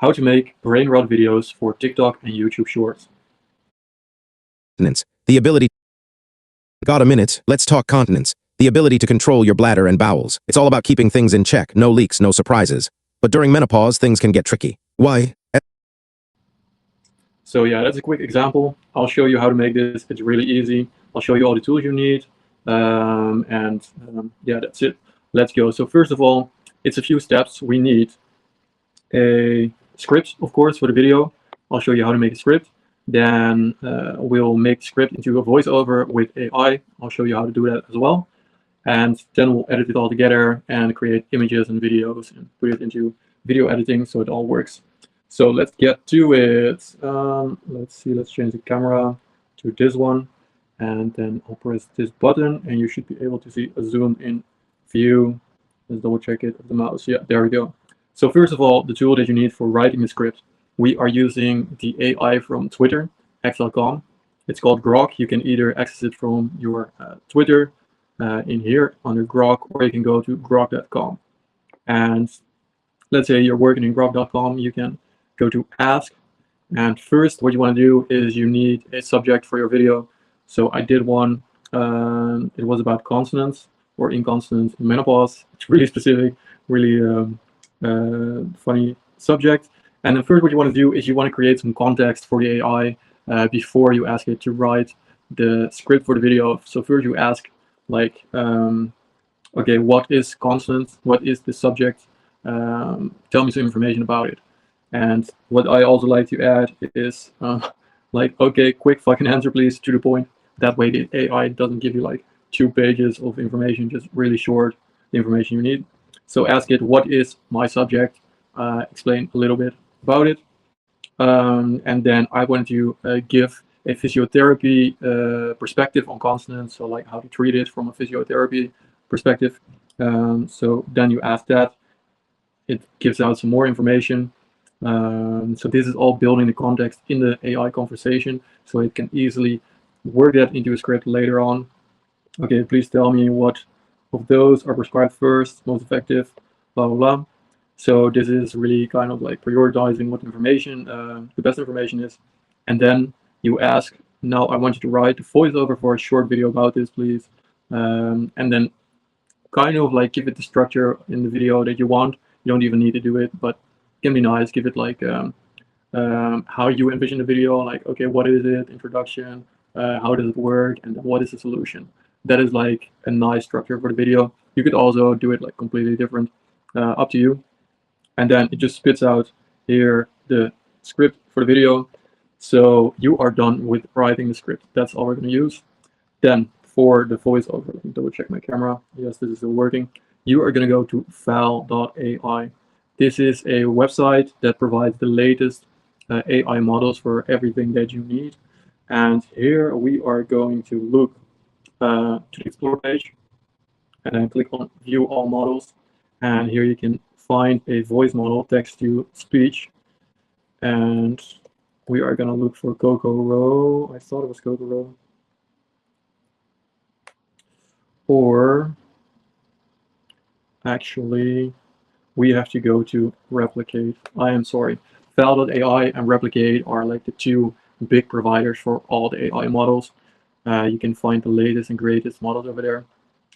how to make brain rot videos for TikTok and YouTube Shorts. The ability. Got a minute? Let's talk continence. The ability to control your bladder and bowels. It's all about keeping things in check, no leaks, no surprises. But during menopause, things can get tricky. Why? So yeah, that's a quick example. I'll show you how to make this. It's really easy. I'll show you all the tools you need. Yeah, that's it. Let's go. So first of all, it's a few steps. We need a script, of course, for the video. I'll show you how to make a script. Then we'll make the script into a voiceover with AI. I'll show you how to do that as well. And then we'll edit it all together and create images and videos and put it into video editing so it all works. So let's get to it. Let's see, let's change the camera to this one. And then I'll press this button and you should be able to see a zoomed in view. Let's double check it with the mouse. Yeah, there we go. So first of all, the tool that you need for writing the script. We are using the AI from Twitter, x.com. It's called Grok. You can either access it from your Twitter in here under Grok, or you can go to grok.com. And let's say you're working in grok.com, you can go to ask. And first, what you want to do is you need a subject for your video. So I did one, it was about consonants or inconsonant in menopause. It's really specific, really funny subject. And then first what you want to do is you want to create some context for the AI before you ask it to write the script for the video. So first you ask like, okay, what is consonant? What is the subject? Tell me some information about it. And what I also like to add is like, okay, quick fucking answer please, to the point. That way the AI doesn't give you like 2 pages of information, just really short information you need. So ask it, what is my subject? Explain a little bit about it. And then I want to give a physiotherapy perspective on consonants, so like how to treat it from a physiotherapy perspective. So then you ask that, it gives out some more information. So this is all building the context in the AI conversation, so it can easily work that into a script later on. Okay, please tell me what of those are prescribed first, most effective, blah, blah, blah. So this is really kind of like prioritizing what information, the best information is. And then you ask, now I want you to write a voiceover for a short video about this, please. And then kind of like give it the structure in the video that you want. You don't even need to do it, but it can be nice. Give it like how you envision the video, like, okay, what is it, introduction, how does it work, and what is the solution. That is like a nice structure for the video. You could also do it like completely different, up to you. And then it just spits out here the script for the video. So you are done with writing the script. That's all we're going to use. Then for the voiceover, let me double check my camera. Yes, this is still working. You are going to go to fal.ai. This is a website that provides the latest AI models for everything that you need. And here we are going to look to the Explore page and then click on View All Models. And here you can find a voice model, text to speech. And we are going to look for Kokoro. I thought it was Kokoro. Or actually, we have to go to Replicate. I am sorry. Val.ai and Replicate are like the 2 big providers for all the AI models. You can find the latest and greatest models over there.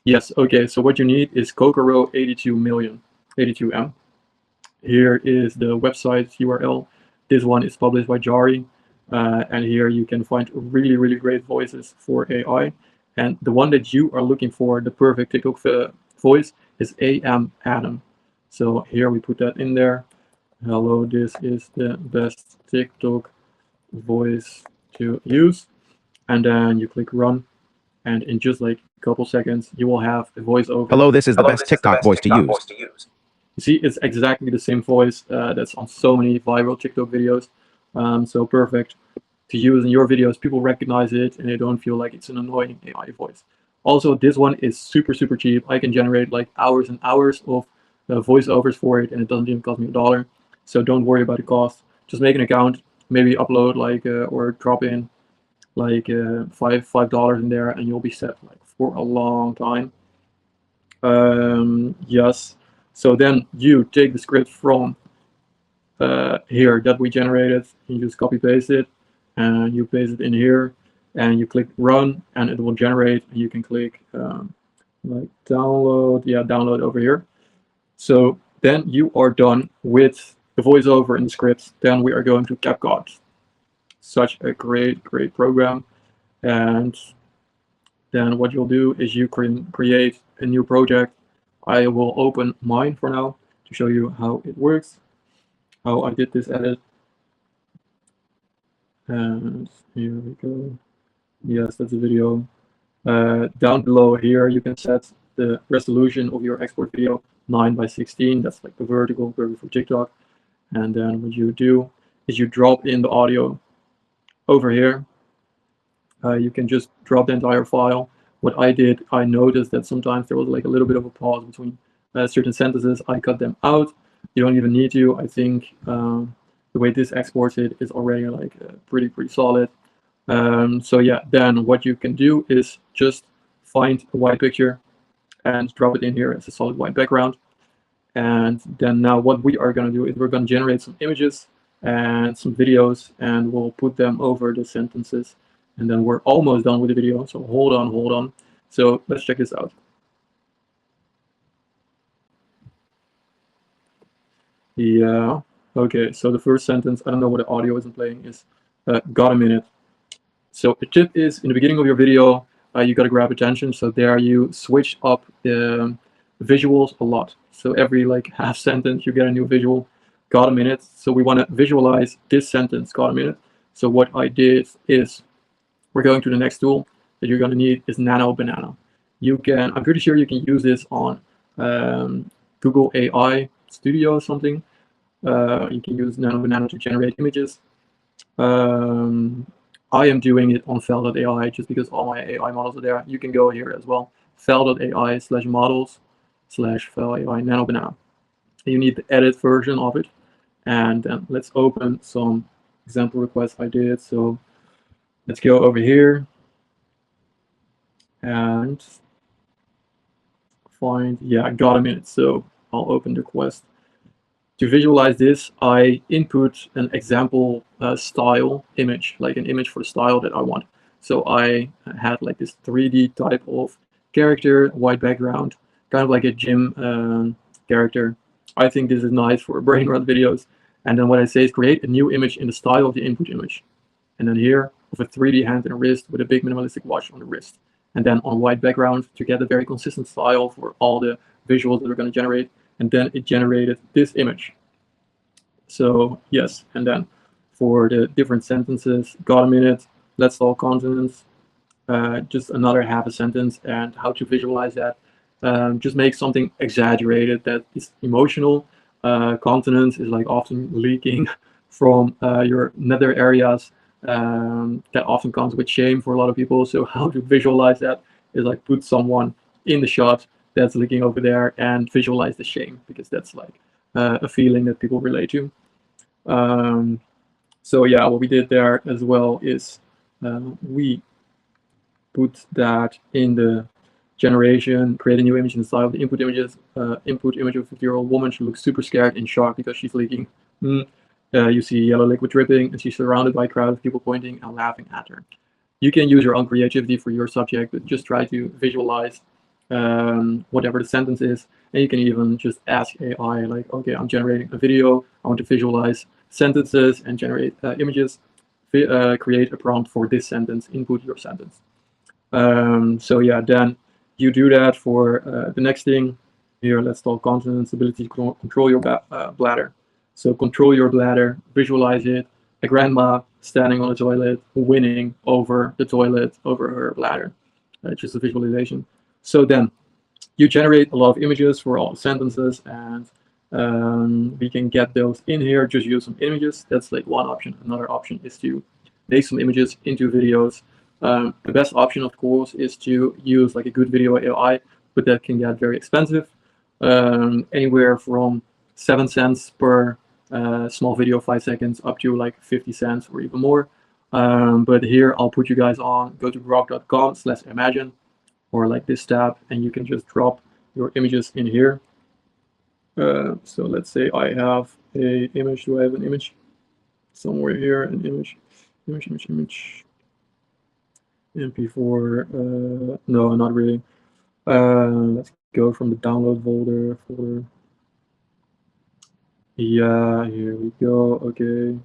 Yes, okay, so what you need is Kokoro 82M. Here is the website URL. This one is published by Jari. And here you can find really, really great voices for AI. And the one that you are looking for, the perfect TikTok voice, is AM Adam. So here we put that in there. Hello, this is the best TikTok voice to use. And then you click run. And in just like a couple seconds, you will have a voiceover. Hello, this is the best TikTok voice to use. You see, it's exactly the same voice that's on so many viral TikTok videos. So perfect to use in your videos. People recognize it and they don't feel like it's an annoying AI voice. Also, this one is super, super cheap. I can generate like hours and hours of voiceovers for it, and it doesn't even cost me $1. So don't worry about the cost. Just make an account, maybe upload like or drop in like $5 in there, and you'll be set like for a long time. Yes. So then you take the script from here that we generated. You just copy paste it and you paste it in here and you click run and it will generate. You can click like download, yeah, download over here. So then you are done with the voiceover and the scripts. Then we are going to CapCut. Such a great program. And then what you'll do is you create a new project. I will open mine for now to show you how it works, how I did this edit. And here we go. Yes, that's a video. Down below here, you can set the resolution of your export video 9:16. That's like the vertical curve for TikTok. And then what you do is you drop in the audio over here. You can just drop the entire file. What I did, I noticed that sometimes there was like a little bit of a pause between certain sentences. I cut them out. You don't even need to. I think the way this exports it is already like pretty solid. So yeah, then what you can do is just find a white picture and drop it in here as a solid white background. And then now what we are going to do is we're going to generate some images and some videos and we'll put them over the sentences. And then we're almost done with the video. So hold on. So let's check this out. Yeah. Okay. So the first sentence, I don't know what the audio isn't playing, is got a minute. So the tip is in the beginning of your video, you got to grab attention. So there you switch up the visuals a lot. So every like half sentence, you get a new visual. Got a minute. So we want to visualize this sentence, got a minute. So what I did is we're going to the next tool that you're going to need is Nano Banana. You can, I'm pretty sure you can use this on Google AI Studio or something. You can use Nano Banana to generate images. I am doing it on fel.ai just because all my AI models are there. You can go here as well, fel.ai/models/fel.ai Nano Banana. You need the edit version of it. And then let's open some example requests I did. So let's go over here and find, yeah, I got a minute. So I'll open the request. To visualize this, I input an example style image, like an image for the style that I want. So I had like this 3D type of character, white background, kind of like a gym character. I think this is nice for brain rot videos. And then what I say is create a new image in the style of the input image. And then here, with a 3D hand and a wrist with a big minimalistic watch on the wrist. And then on white background to get a very consistent style for all the visuals that we're going to generate. And then it generated this image. So yes, and then for the different sentences, got a minute, let's talk continents, just another half a sentence, and how to visualize that. Just make something exaggerated that is emotional. Continents is like often leaking from your nether areas. That often comes with shame for a lot of people. So how to visualize that is like put someone in the shot that's leaking over there and visualize the shame, because that's like a feeling that people relate to. So yeah, what we did there as well is we put that in the generation, create a new image in the style of the input images. Input image of a 50-year-old woman. She looks super scared and shocked because she's leaking. You see yellow liquid dripping, and she's surrounded by a crowd of people pointing and laughing at her. You can use your own creativity for your subject, but just try to visualize whatever the sentence is. And you can even just ask AI, like, okay, I'm generating a video. I want to visualize sentences and generate images. Create a prompt for this sentence. Input your sentence. So yeah, then you do that for the next thing. Here, let's talk continents, ability to control your bladder. So control your bladder, visualize it, a grandma standing on the toilet, winning over the toilet, over her bladder. Just a visualization. So then you generate a lot of images for all the sentences, and we can get those in here. Just use some images. That's like one option. Another option is to make some images into videos. The best option, of course, is to use like a good video AI, but that can get very expensive. Anywhere from 7 cents per small video, 5 seconds, up to like 50 cents or even more. But here I'll put you guys on, go to grok.com/imagine, or like this tab, and you can just drop your images in here. So let's say I have a image. Do I have an image somewhere here? An image. MP4. No, not really. Let's go from the download folder. Yeah, here we go. Okay.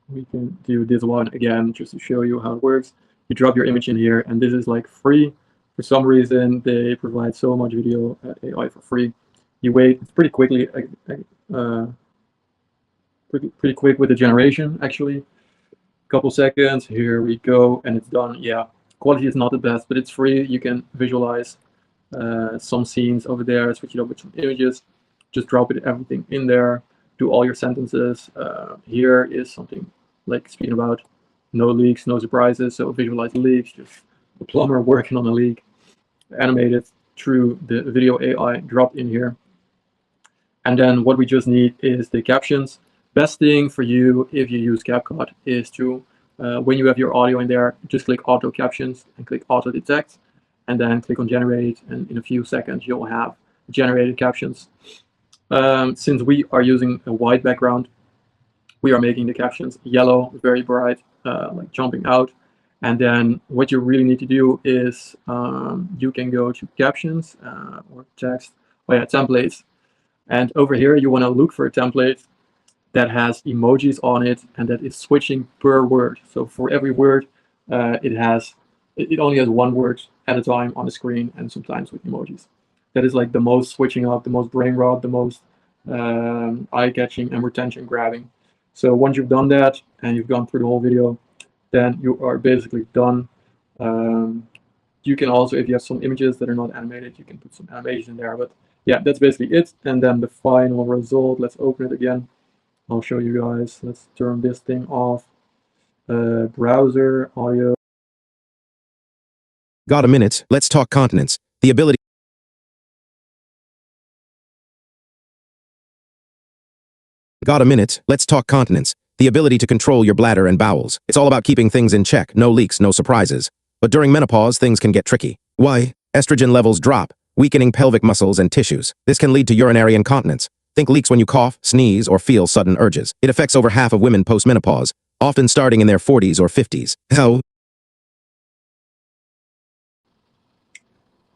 We can do this one again just to show you how it works. You drop your image in here, and this is like free. For some reason, they provide so much video AI for free. You wait pretty quickly, pretty quick with the generation, actually. Couple seconds, here we go, and it's done. Yeah, quality is not the best, but it's free. You can visualize some scenes over there, switch it up with some images, just drop it everything in there, do all your sentences. Here is something like speaking about no leaks, no surprises. So visualize leaks, just a plumber working on a leak, animated through the video AI dropped in here. And then what we just need is the captions. Best thing for you if you use CapCut is to, when you have your audio in there, just click auto captions and click auto detect, and then click on generate, and in a few seconds you'll have generated captions. Since we are using a white background, we are making the captions yellow, very bright, like jumping out. And then what you really need to do is you can go to captions or text, templates. And over here, you want to look for a template that has emojis on it and that is switching per word. So for every word, it only has one word at a time on the screen, and sometimes with emojis. That is like the most switching up, the most brain rot, the most eye-catching and retention grabbing. So once you've done that and you've gone through the whole video, then you are basically done. You can also, if you have some images that are not animated, you can put some animation in there. But yeah, that's basically it. And then the final result, let's open it again. I'll show you guys. Let's turn this thing off. Browser, audio. Got a minute? Let's talk continence. The ability. Got a minute? Let's talk continence. The ability to control your bladder and bowels. It's all about keeping things in check. No leaks, no surprises. But during menopause, things can get tricky. Why? Estrogen levels drop, weakening pelvic muscles and tissues. This can lead to urinary incontinence. Think leaks when you cough, sneeze, or feel sudden urges. It affects over half of women post-menopause, often starting in their 40s or 50s. How?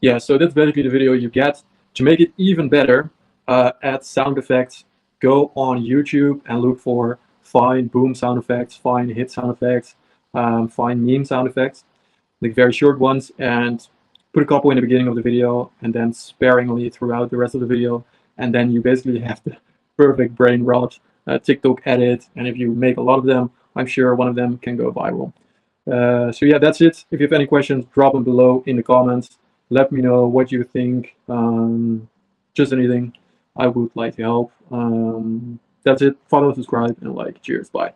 Yeah, so that's basically the video you get. To make it even better, add sound effects. Go on YouTube and look for find boom sound effects, find hit sound effects, find meme sound effects, like very short ones, and put a couple in the beginning of the video and then sparingly throughout the rest of the video. And then you basically have the perfect brain rot TikTok edit. And if you make a lot of them, I'm sure one of them can go viral. So yeah, that's it. If you have any questions, drop them below in the comments. Let me know what you think. Just anything. I would like to help. That's it. Follow, subscribe, and like. Cheers. Bye.